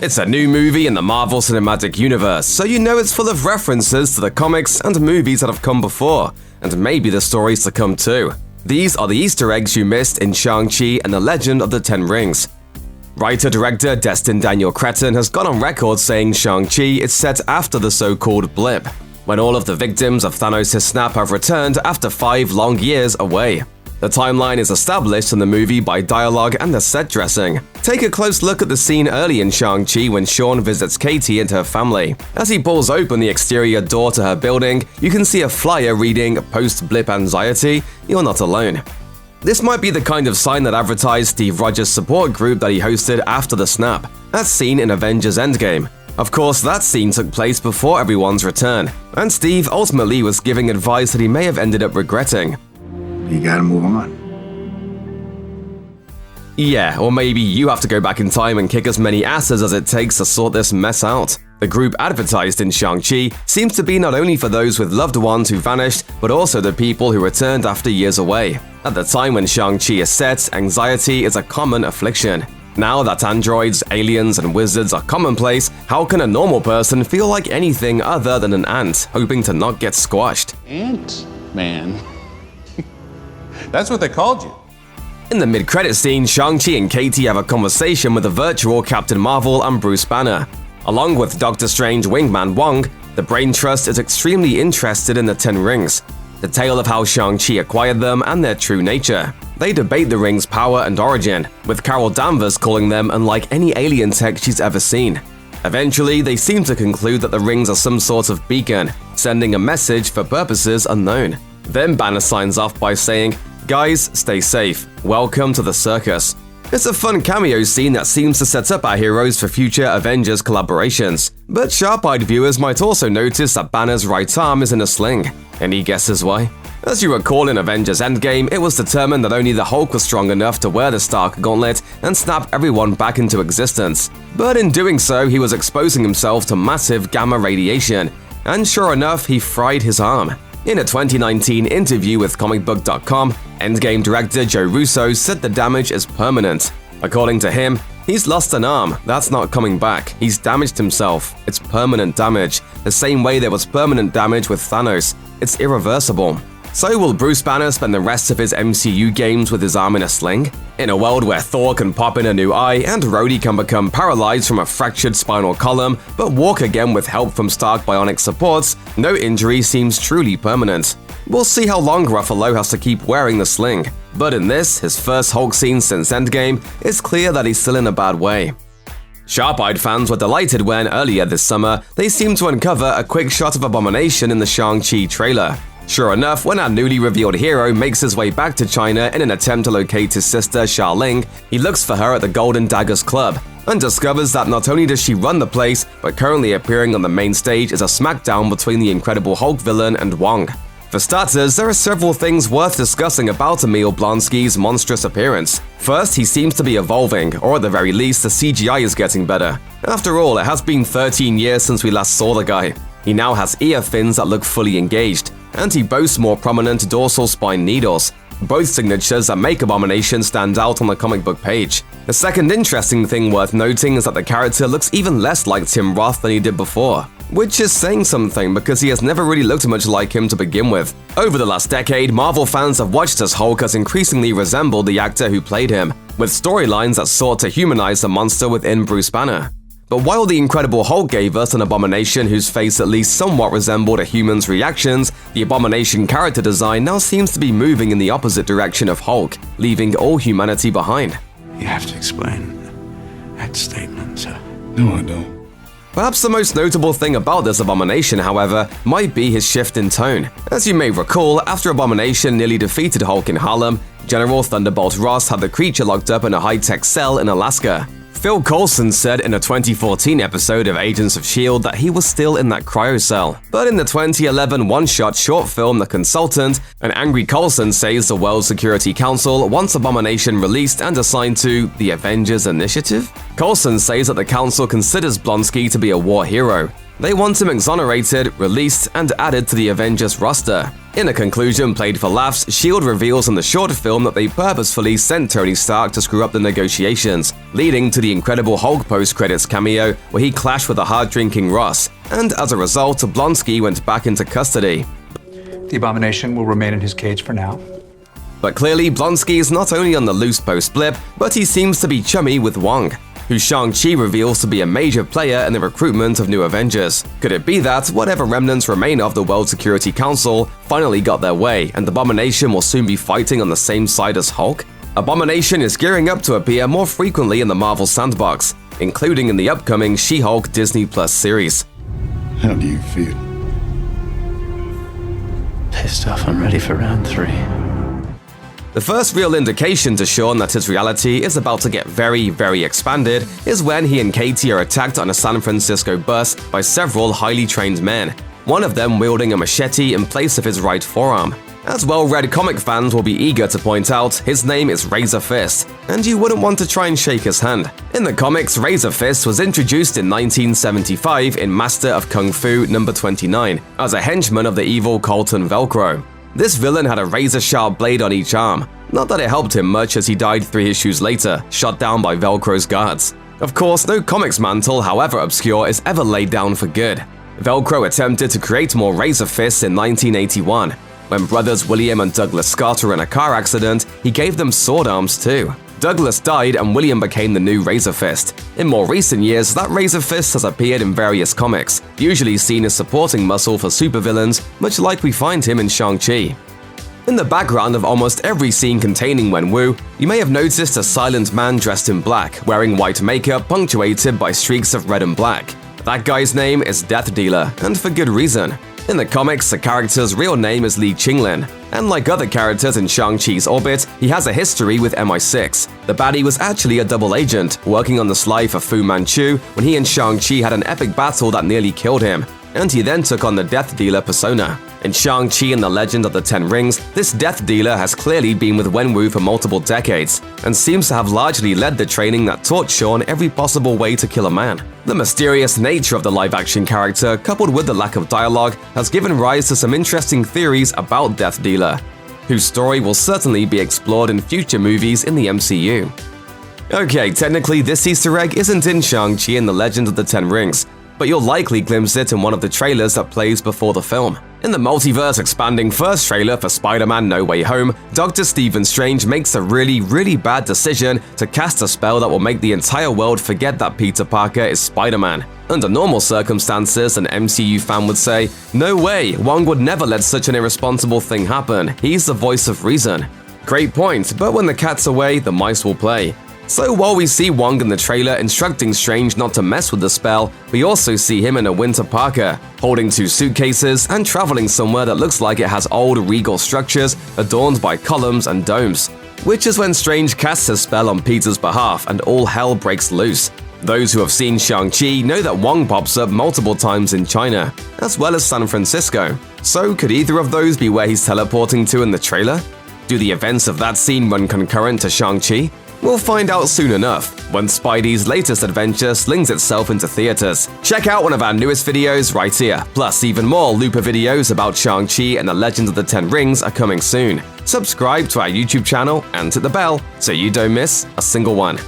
It's a new movie in the Marvel Cinematic Universe, so you know it's full of references to the comics and movies that have come before, and maybe the stories to come too. These are the Easter eggs you missed in Shang-Chi and the Legend of the Ten Rings. Writer-director Destin Daniel Cretton has gone on record saying Shang-Chi is set after the so-called blip, when all of the victims of Thanos' snap have returned after 5 long years away. The timeline is established in the movie by dialogue and the set dressing. Take a close look at the scene early in Shang-Chi when Sean visits Katie and her family. As he pulls open the exterior door to her building, you can see a flyer reading, "Post-blip anxiety, you're not alone." This might be the kind of sign that advertised Steve Rogers' support group that he hosted after the snap, as seen in Avengers Endgame. Of course, that scene took place before everyone's return, and Steve ultimately was giving advice that he may have ended up regretting. You gotta move on. Yeah, or maybe you have to go back in time and kick as many asses as it takes to sort this mess out. The group advertised in Shang-Chi seems to be not only for those with loved ones who vanished, but also the people who returned after years away. At the time when Shang-Chi is set, anxiety is a common affliction. Now that androids, aliens, and wizards are commonplace, how can a normal person feel like anything other than an ant, hoping to not get squashed? Ant-Man. That's what they called you. In the mid-credit scene, Shang-Chi and Katie have a conversation with the virtual Captain Marvel and Bruce Banner. Along with Doctor Strange wingman Wong, the Brain Trust is extremely interested in the Ten Rings, the tale of how Shang-Chi acquired them and their true nature. They debate the rings' power and origin, with Carol Danvers calling them unlike any alien tech she's ever seen. Eventually, they seem to conclude that the rings are some sort of beacon, sending a message for purposes unknown. Then Banner signs off by saying, "Guys, stay safe. Welcome to the circus." It's a fun cameo scene that seems to set up our heroes for future Avengers collaborations. But sharp-eyed viewers might also notice that Banner's right arm is in a sling. Any guesses why? As you recall in Avengers Endgame, it was determined that only the Hulk was strong enough to wear the Stark Gauntlet and snap everyone back into existence. But in doing so, he was exposing himself to massive gamma radiation. And sure enough, he fried his arm. In a 2019 interview with comicbook.com, Endgame director Joe Russo said the damage is permanent. According to him, he's lost an arm, that's not coming back, he's damaged himself, it's permanent damage, the same way there was permanent damage with Thanos, it's irreversible. So will Bruce Banner spend the rest of his MCU games with his arm in a sling? In a world where Thor can pop in a new eye and Rhodey can become paralyzed from a fractured spinal column, but walk again with help from Stark bionic supports, no injury seems truly permanent. We'll see how long Ruffalo has to keep wearing the sling. But in this, his first Hulk scene since Endgame, it's clear that he's still in a bad way. Sharp-eyed fans were delighted when, earlier this summer, they seemed to uncover a quick shot of Abomination in the Shang-Chi trailer. Sure enough, when our newly revealed hero makes his way back to China in an attempt to locate his sister Xia Ling, he looks for her at the Golden Daggers Club and discovers that not only does she run the place, but currently appearing on the main stage is a smackdown between the Incredible Hulk villain and Wong. For starters, there are several things worth discussing about Emil Blonsky's monstrous appearance. First, he seems to be evolving, or at the very least, the CGI is getting better. After all, it has been 13 years since we last saw the guy. He now has ear fins that look fully engaged, and he boasts more prominent dorsal spine needles, both signatures that make Abomination stand out on the comic book page. The second interesting thing worth noting is that the character looks even less like Tim Roth than he did before, which is saying something because he has never really looked much like him to begin with. Over the last decade, Marvel fans have watched as Hulk has increasingly resembled the actor who played him, with storylines that sought to humanize the monster within Bruce Banner. But while the Incredible Hulk gave us an Abomination whose face at least somewhat resembled a human's reactions, the Abomination character design now seems to be moving in the opposite direction of Hulk, leaving all humanity behind. You have to explain that statement, sir. No, I don't. Perhaps the most notable thing about this Abomination, however, might be his shift in tone. As you may recall, after Abomination nearly defeated Hulk in Harlem, General Thunderbolt Ross had the creature locked up in a high-tech cell in Alaska. Phil Coulson said in a 2014 episode of Agents of S.H.I.E.L.D. that he was still in that cryocell. But in the 2011 one-shot short film The Consultant, an angry Coulson says the World Security Council wants Abomination released and assigned to the Avengers Initiative? Coulson says that the council considers Blonsky to be a war hero. They want him exonerated, released, and added to the Avengers roster. In a conclusion played for laughs, S.H.I.E.L.D. reveals in the short film that they purposefully sent Tony Stark to screw up the negotiations, leading to the Incredible Hulk post-credits cameo where he clashed with a hard-drinking Ross, and as a result, Blonsky went back into custody. The Abomination will remain in his cage for now. But clearly, Blonsky is not only on the loose post-blip, but he seems to be chummy with Wong, who Shang-Chi reveals to be a major player in the recruitment of new Avengers. Could it be that whatever remnants remain of the World Security Council finally got their way, and Abomination will soon be fighting on the same side as Hulk? Abomination is gearing up to appear more frequently in the Marvel sandbox, including in the upcoming She-Hulk Disney Plus series. How do you feel? Pissed off. I'm ready for round 3. The first real indication to Sean that his reality is about to get very, very expanded is when he and Katie are attacked on a San Francisco bus by several highly trained men, one of them wielding a machete in place of his right forearm. As well-read comic fans will be eager to point out, his name is Razor Fist, and you wouldn't want to try and shake his hand. In the comics, Razor Fist was introduced in 1975 in Master of Kung Fu number 29 as a henchman of the evil Colton Velcro. This villain had a razor-sharp blade on each arm. Not that it helped him much as he died 3 issues later, shot down by Velcro's guards. Of course, no comics mantle, however obscure, is ever laid down for good. Velcro attempted to create more Razor Fists in 1981. When brothers William and Douglas Scott were in a car accident, he gave them sword arms too. Douglas died and William became the new Razor Fist. In more recent years, that Razor Fist has appeared in various comics, usually seen as supporting muscle for supervillains, much like we find him in Shang-Chi. In the background of almost every scene containing Wenwu, you may have noticed a silent man dressed in black, wearing white makeup punctuated by streaks of red and black. That guy's name is Death Dealer, and for good reason. In the comics, the character's real name is Li Qinglin, and like other characters in Shang-Chi's orbit, he has a history with MI6. The baddie was actually a double agent, working on the sly for Fu Manchu when he and Shang-Chi had an epic battle that nearly killed him, and he then took on the Death Dealer persona. In Shang-Chi and the Legend of the Ten Rings, this Death Dealer has clearly been with Wenwu for multiple decades, and seems to have largely led the training that taught Sean every possible way to kill a man. The mysterious nature of the live-action character, coupled with the lack of dialogue, has given rise to some interesting theories about Death Dealer, whose story will certainly be explored in future movies in the MCU. Okay, technically this Easter egg isn't in Shang-Chi and the Legend of the Ten Rings, but you'll likely glimpse it in one of the trailers that plays before the film. In the multiverse-expanding first trailer for Spider-Man No Way Home, Dr. Stephen Strange makes a really bad decision to cast a spell that will make the entire world forget that Peter Parker is Spider-Man. Under normal circumstances, an MCU fan would say, "No way, Wong would never let such an irresponsible thing happen. He's the voice of reason." Great point, but when the cat's away, the mice will play. So while we see Wong in the trailer instructing Strange not to mess with the spell, we also see him in a winter parka, holding 2 suitcases and traveling somewhere that looks like it has old regal structures adorned by columns and domes. Which is when Strange casts his spell on Peter's behalf and all hell breaks loose. Those who have seen Shang-Chi know that Wong pops up multiple times in China, as well as San Francisco. So could either of those be where he's teleporting to in the trailer? Do the events of that scene run concurrent to Shang-Chi? We'll find out soon enough, when Spidey's latest adventure slings itself into theaters. Check out one of our newest videos right here, plus even more Looper videos about Shang-Chi and the Legend of the Ten Rings are coming soon. Subscribe to our YouTube channel and hit the bell so you don't miss a single one.